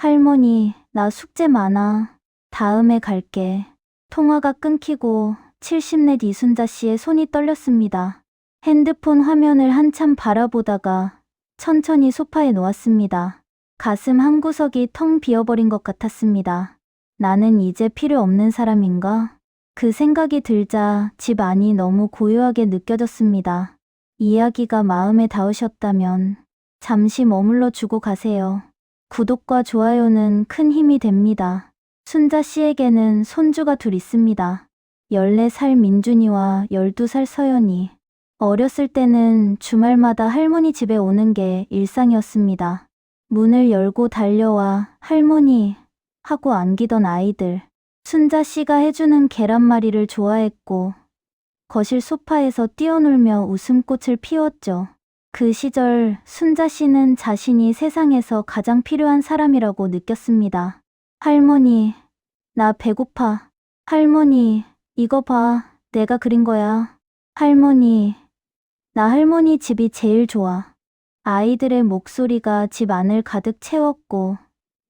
할머니, 나 숙제 많아. 다음에 갈게. 통화가 끊기고 70넷 이순자 씨의 손이 떨렸습니다. 핸드폰 화면을 한참 바라보다가 천천히 소파에 놓았습니다. 가슴 한 구석이 텅 비어버린 것 같았습니다. 나는 이제 필요 없는 사람인가? 그 생각이 들자 집 안이 너무 고요하게 느껴졌습니다. 이야기가 마음에 닿으셨다면 잠시 머물러 주고 가세요. 구독과 좋아요는 큰 힘이 됩니다. 순자 씨에게는 손주가 둘 있습니다. 14살 민준이와 12살 서연이. 어렸을 때는 주말마다 할머니 집에 오는 게 일상이었습니다. 문을 열고 달려와 할머니 하고 안기던 아이들. 순자 씨가 해주는 계란말이를 좋아했고 거실 소파에서 뛰어놀며 웃음꽃을 피웠죠. 그 시절 순자 씨는 자신이 세상에서 가장 필요한 사람이라고 느꼈습니다. 할머니, 나 배고파. 할머니, 이거 봐. 내가 그린 거야. 할머니, 나 할머니 집이 제일 좋아. 아이들의 목소리가 집 안을 가득 채웠고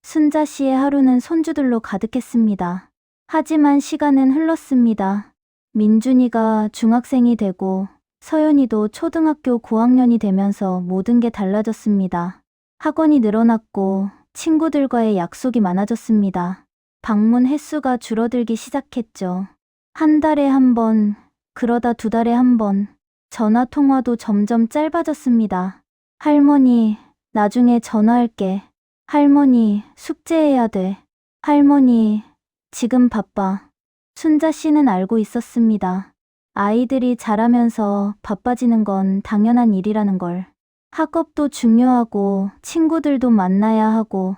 순자 씨의 하루는 손주들로 가득했습니다. 하지만 시간은 흘렀습니다. 민준이가 중학생이 되고 서연이도 초등학교 고학년이 되면서 모든 게 달라졌습니다. 학원이 늘어났고 친구들과의 약속이 많아졌습니다. 방문 횟수가 줄어들기 시작했죠. 한 달에 한 번, 그러다 2달에 한 번. 전화 통화도 점점 짧아졌습니다. 할머니, 나중에 전화할게. 할머니, 숙제해야 돼. 할머니, 지금 바빠. 순자 씨는 알고 있었습니다. 아이들이 자라면서 바빠지는 건 당연한 일이라는 걸. 학업도 중요하고 친구들도 만나야 하고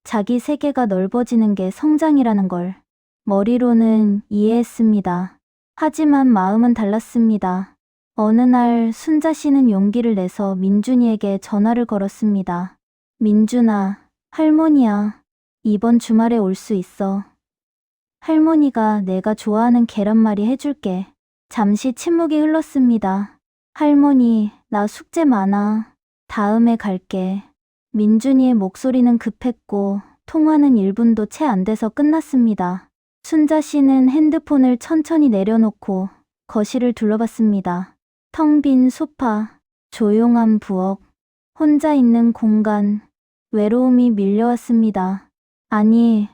자기 세계가 넓어지는 게 성장이라는 걸. 머리로는 이해했습니다. 하지만 마음은 달랐습니다. 어느 날 순자 씨는 용기를 내서 민준이에게 전화를 걸었습니다. 민준아, 할머니야. 이번 주말에 올 수 있어. 할머니가 내가 좋아하는 계란말이 해줄게. 잠시 침묵이 흘렀습니다. 할머니, 나 숙제 많아. 다음에 갈게. 민준이의 목소리는 급했고 통화는 1분도 채 안 돼서 끝났습니다. 순자 씨는 핸드폰을 천천히 내려놓고 거실을 둘러봤습니다. 텅 빈 소파, 조용한 부엌, 혼자 있는 공간, 외로움이 밀려왔습니다. 아니,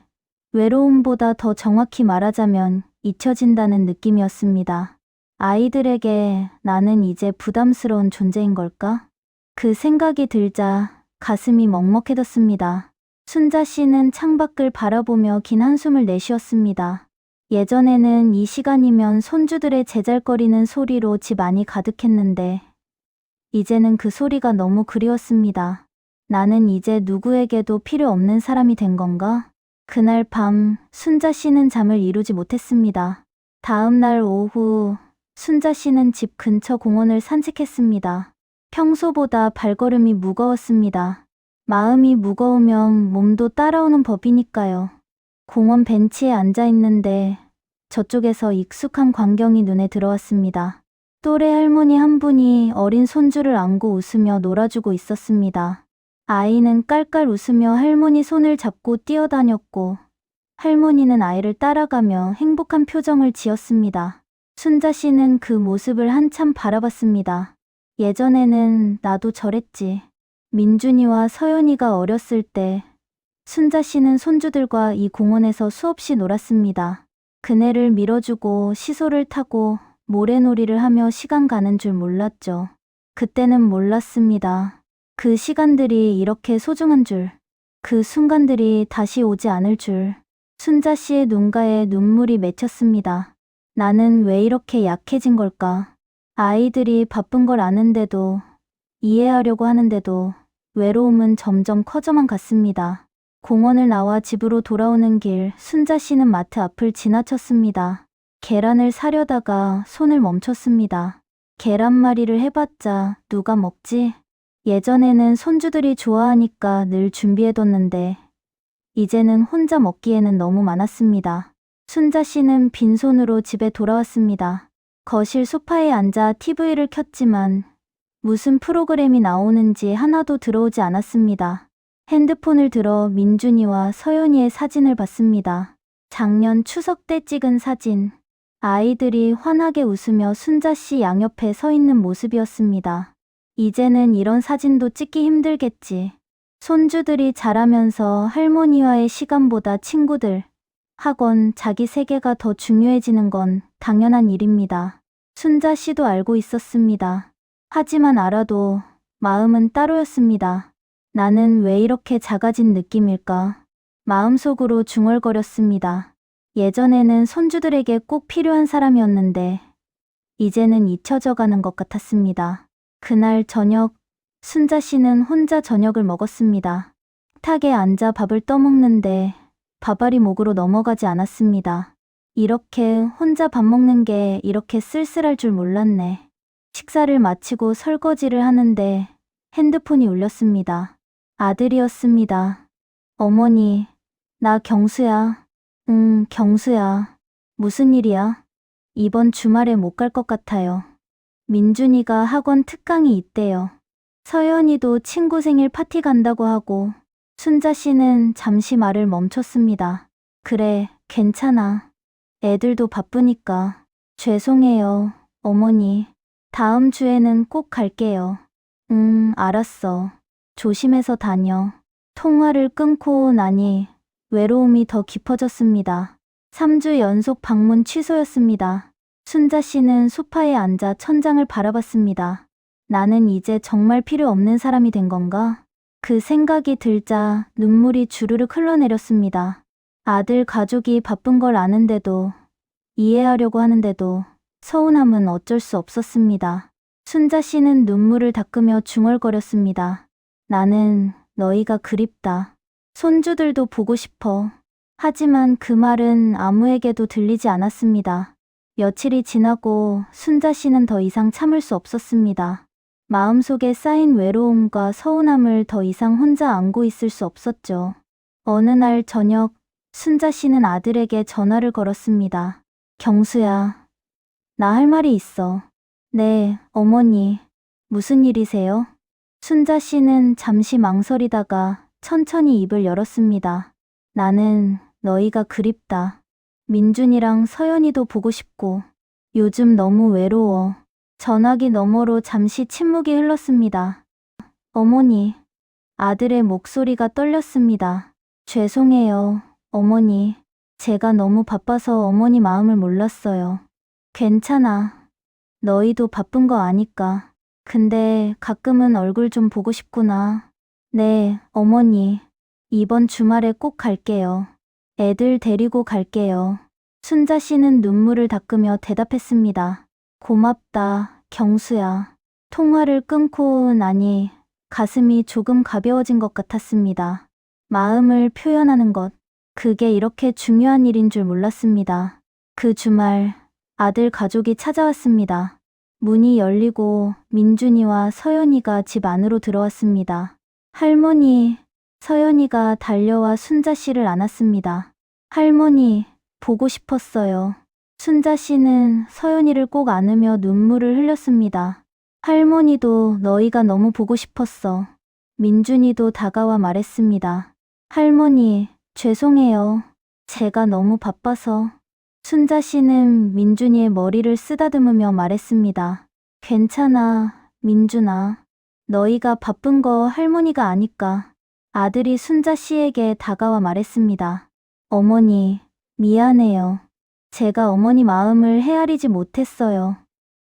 외로움보다 더 정확히 말하자면 잊혀진다는 느낌이었습니다. 아이들에게 나는 이제 부담스러운 존재인 걸까? 그 생각이 들자 가슴이 먹먹해졌습니다. 순자 씨는 창밖을 바라보며 긴 한숨을 내쉬었습니다. 예전에는 이 시간이면 손주들의 제잘거리는 소리로 집 안이 가득했는데 이제는 그 소리가 너무 그리웠습니다. 나는 이제 누구에게도 필요 없는 사람이 된 건가? 그날 밤 순자 씨는 잠을 이루지 못했습니다. 다음 날 오후 순자 씨는 집 근처 공원을 산책했습니다. 평소보다 발걸음이 무거웠습니다. 마음이 무거우면 몸도 따라오는 법이니까요. 공원 벤치에 앉아 있는데 저쪽에서 익숙한 광경이 눈에 들어왔습니다. 또래 할머니 한 분이 어린 손주를 안고 웃으며 놀아주고 있었습니다. 아이는 깔깔 웃으며 할머니 손을 잡고 뛰어다녔고 할머니는 아이를 따라가며 행복한 표정을 지었습니다. 순자 씨는 그 모습을 한참 바라봤습니다. 예전에는 나도 저랬지. 민준이와 서연이가 어렸을 때 순자 씨는 손주들과 이 공원에서 수없이 놀았습니다. 그네를 밀어주고 시소를 타고 모래놀이를 하며 시간 가는 줄 몰랐죠. 그때는 몰랐습니다. 그 시간들이 이렇게 소중한 줄, 그 순간들이 다시 오지 않을 줄. 순자 씨의 눈가에 눈물이 맺혔습니다. 나는 왜 이렇게 약해진 걸까? 아이들이 바쁜 걸 아는데도, 이해하려고 하는데도 외로움은 점점 커져만 갔습니다. 공원을 나와 집으로 돌아오는 길, 순자 씨는 마트 앞을 지나쳤습니다. 계란을 사려다가 손을 멈췄습니다. 계란말이를 해봤자 누가 먹지? 예전에는 손주들이 좋아하니까 늘 준비해뒀는데 이제는 혼자 먹기에는 너무 많았습니다. 순자 씨는 빈손으로 집에 돌아왔습니다. 거실 소파에 앉아 TV를 켰지만 무슨 프로그램이 나오는지 하나도 들어오지 않았습니다. 핸드폰을 들어 민준이와 서연이의 사진을 봤습니다. 작년 추석 때 찍은 사진. 아이들이 환하게 웃으며 순자 씨 양옆에 서 있는 모습이었습니다. 이제는 이런 사진도 찍기 힘들겠지. 손주들이 자라면서 할머니와의 시간보다 친구들, 학원, 자기 세계가 더 중요해지는 건 당연한 일입니다. 순자 씨도 알고 있었습니다. 하지만 알아도 마음은 따로였습니다. 나는 왜 이렇게 작아진 느낌일까? 마음속으로 중얼거렸습니다. 예전에는 손주들에게 꼭 필요한 사람이었는데 이제는 잊혀져 가는 것 같았습니다. 그날 저녁, 순자 씨는 혼자 저녁을 먹었습니다. 식탁에 앉아 밥을 떠먹는데 밥알이 목으로 넘어가지 않았습니다. 이렇게 혼자 밥 먹는 게 이렇게 쓸쓸할 줄 몰랐네. 식사를 마치고 설거지를 하는데 핸드폰이 울렸습니다. 아들이었습니다. 어머니, 나 경수야. 응, 경수야. 무슨 일이야? 이번 주말에 못 갈 것 같아요. 민준이가 학원 특강이 있대요. 서연이도 친구 생일 파티 간다고 하고 순자 씨는 잠시 말을 멈췄습니다. 그래, 괜찮아. 애들도 바쁘니까. 죄송해요, 어머니. 다음 주에는 꼭 갈게요. 알았어. 조심해서 다녀. 통화를 끊고 나니 외로움이 더 깊어졌습니다. 3주 연속 방문 취소였습니다. 순자 씨는 소파에 앉아 천장을 바라봤습니다. 나는 이제 정말 필요 없는 사람이 된 건가? 그 생각이 들자 눈물이 주르륵 흘러내렸습니다. 아들 가족이 바쁜 걸 아는데도, 이해하려고 하는데도 서운함은 어쩔 수 없었습니다. 순자 씨는 눈물을 닦으며 중얼거렸습니다. 나는 너희가 그립다. 손주들도 보고 싶어. 하지만 그 말은 아무에게도 들리지 않았습니다. 며칠이 지나고 순자 씨는 더 이상 참을 수 없었습니다. 마음속에 쌓인 외로움과 서운함을 더 이상 혼자 안고 있을 수 없었죠. 어느 날 저녁, 순자 씨는 아들에게 전화를 걸었습니다. 경수야, 나 할 말이 있어. 네, 어머니. 무슨 일이세요? 순자 씨는 잠시 망설이다가 천천히 입을 열었습니다. 나는 너희가 그립다. 민준이랑 서연이도 보고 싶고 요즘 너무 외로워. 전화기 너머로 잠시 침묵이 흘렀습니다. 어머니, 아들의 목소리가 떨렸습니다. 죄송해요, 어머니. 제가 너무 바빠서 어머니 마음을 몰랐어요. 괜찮아. 너희도 바쁜 거 아니까. 근데 가끔은 얼굴 좀 보고 싶구나. 네, 어머니. 이번 주말에 꼭 갈게요. 애들 데리고 갈게요. 순자 씨는 눈물을 닦으며 대답했습니다. 고맙다, 경수야. 통화를 끊고 나니 가슴이 조금 가벼워진 것 같았습니다. 마음을 표현하는 것, 그게 이렇게 중요한 일인 줄 몰랐습니다. 그 주말, 아들 가족이 찾아왔습니다. 문이 열리고 민준이와 서연이가 집 안으로 들어왔습니다. 할머니, 서연이가 달려와 순자 씨를 안았습니다. 할머니, 보고 싶었어요. 순자 씨는 서연이를 꼭 안으며 눈물을 흘렸습니다. 할머니도 너희가 너무 보고 싶었어. 민준이도 다가와 말했습니다. 할머니, 죄송해요. 제가 너무 바빠서. 순자 씨는 민준이의 머리를 쓰다듬으며 말했습니다. 괜찮아, 민준아. 너희가 바쁜 거 할머니가 아니까. 아들이 순자 씨에게 다가와 말했습니다. 어머니, 미안해요. 제가 어머니 마음을 헤아리지 못했어요.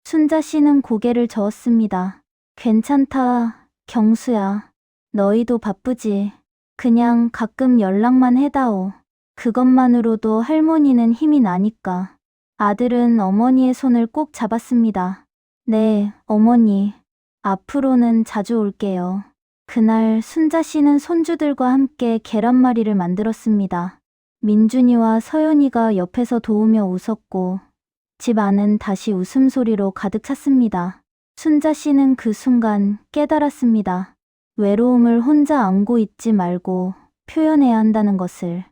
순자 씨는 고개를 저었습니다. 괜찮다, 경수야. 너희도 바쁘지. 그냥 가끔 연락만 해다오. 그것만으로도 할머니는 힘이 나니까. 아들은 어머니의 손을 꼭 잡았습니다. 네, 어머니. 앞으로는 자주 올게요. 그날 순자 씨는 손주들과 함께 계란말이를 만들었습니다. 민준이와 서연이가 옆에서 도우며 웃었고 집 안은 다시 웃음소리로 가득 찼습니다. 순자 씨는 그 순간 깨달았습니다. 외로움을 혼자 안고 있지 말고 표현해야 한다는 것을.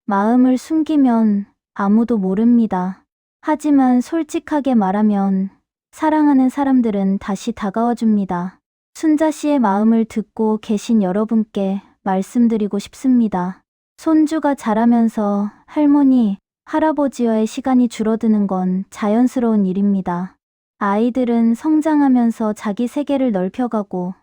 마음을 숨기면 아무도 모릅니다. 하지만 솔직하게 말하면 사랑하는 사람들은 다시 다가와 줍니다. 순자 씨의 마음을 듣고 계신 여러분께 말씀드리고 싶습니다. 손주가 자라면서 할머니, 할아버지와의 시간이 줄어드는 건 자연스러운 일입니다. 아이들은 성장하면서 자기 세계를 넓혀가고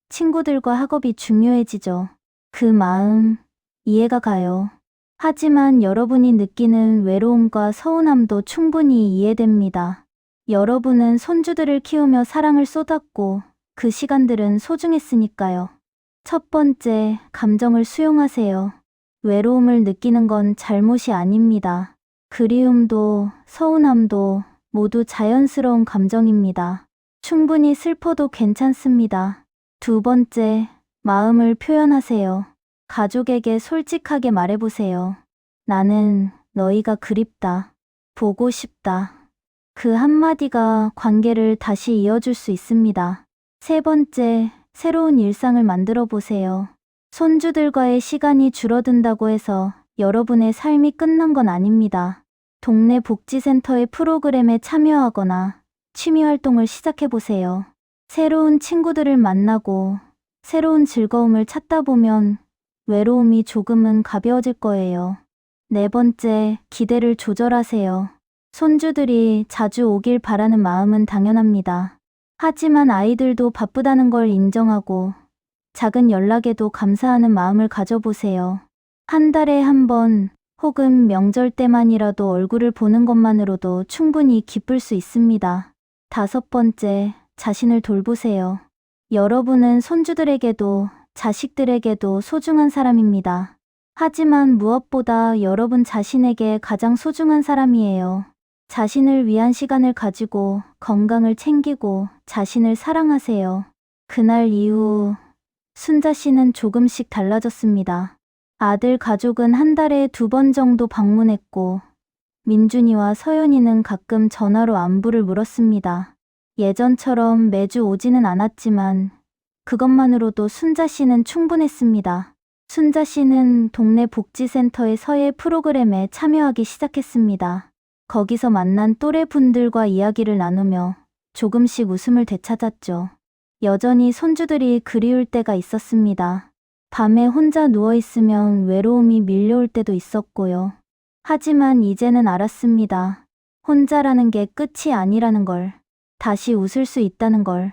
친구들과 학업이 중요해지죠. 그 마음 이해가 가요. 하지만 여러분이 느끼는 외로움과 서운함도 충분히 이해됩니다. 여러분은 손주들을 키우며 사랑을 쏟았고 그 시간들은 소중했으니까요. 첫 번째, 감정을 수용하세요. 외로움을 느끼는 건 잘못이 아닙니다. 그리움도 서운함도 모두 자연스러운 감정입니다. 충분히 슬퍼도 괜찮습니다. 두 번째, 마음을 표현하세요. 가족에게 솔직하게 말해보세요. 나는 너희가 그립다. 보고 싶다. 그 한마디가 관계를 다시 이어줄 수 있습니다. 세 번째, 새로운 일상을 만들어 보세요. 손주들과의 시간이 줄어든다고 해서 여러분의 삶이 끝난 건 아닙니다. 동네 복지센터의 프로그램에 참여하거나 취미 활동을 시작해 보세요. 새로운 친구들을 만나고 새로운 즐거움을 찾다 보면 외로움이 조금은 가벼워질 거예요. 네 번째, 기대를 조절하세요. 손주들이 자주 오길 바라는 마음은 당연합니다. 하지만 아이들도 바쁘다는 걸 인정하고 작은 연락에도 감사하는 마음을 가져보세요. 한 달에 한 번 혹은 명절 때만이라도 얼굴을 보는 것만으로도 충분히 기쁠 수 있습니다. 다섯 번째, 자신을 돌보세요. 여러분은 손주들에게도 자식들에게도 소중한 사람입니다. 하지만 무엇보다 여러분 자신에게 가장 소중한 사람이에요. 자신을 위한 시간을 가지고 건강을 챙기고 자신을 사랑하세요. 그날 이후 순자 씨는 조금씩 달라졌습니다. 아들 가족은 한 달에 2번 정도 방문했고 민준이와 서연이는 가끔 전화로 안부를 물었습니다. 예전처럼 매주 오지는 않았지만 그것만으로도 순자 씨는 충분했습니다. 순자 씨는 동네 복지센터의 서예 프로그램에 참여하기 시작했습니다. 거기서 만난 또래 분들과 이야기를 나누며 조금씩 웃음을 되찾았죠. 여전히 손주들이 그리울 때가 있었습니다. 밤에 혼자 누워있으면 외로움이 밀려올 때도 있었고요. 하지만 이제는 알았습니다. 혼자라는 게 끝이 아니라는 걸, 다시 웃을 수 있다는 걸.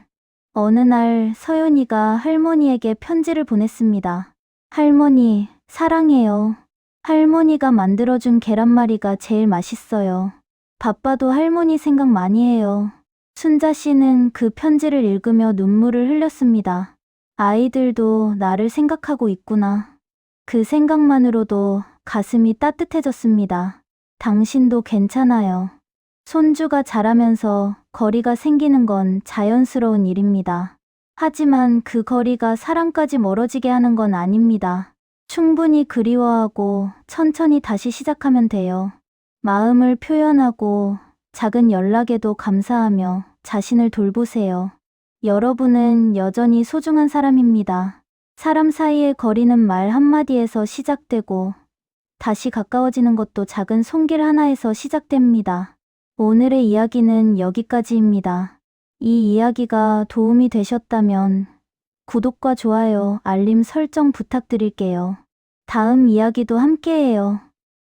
어느 날 서연이가 할머니에게 편지를 보냈습니다. 할머니, 사랑해요. 할머니가 만들어준 계란말이가 제일 맛있어요. 바빠도 할머니 생각 많이 해요. 순자 씨는 그 편지를 읽으며 눈물을 흘렸습니다. 아이들도 나를 생각하고 있구나. 그 생각만으로도 가슴이 따뜻해졌습니다. 당신도 괜찮아요. 손주가 자라면서 거리가 생기는 건 자연스러운 일입니다. 하지만 그 거리가 사랑까지 멀어지게 하는 건 아닙니다. 충분히 그리워하고 천천히 다시 시작하면 돼요. 마음을 표현하고 작은 연락에도 감사하며 자신을 돌보세요. 여러분은 여전히 소중한 사람입니다. 사람 사이의 거리는 말 한마디에서 시작되고 다시 가까워지는 것도 작은 손길 하나에서 시작됩니다. 오늘의 이야기는 여기까지입니다. 이 이야기가 도움이 되셨다면 구독과 좋아요, 알림 설정 부탁드릴게요. 다음 이야기도 함께해요.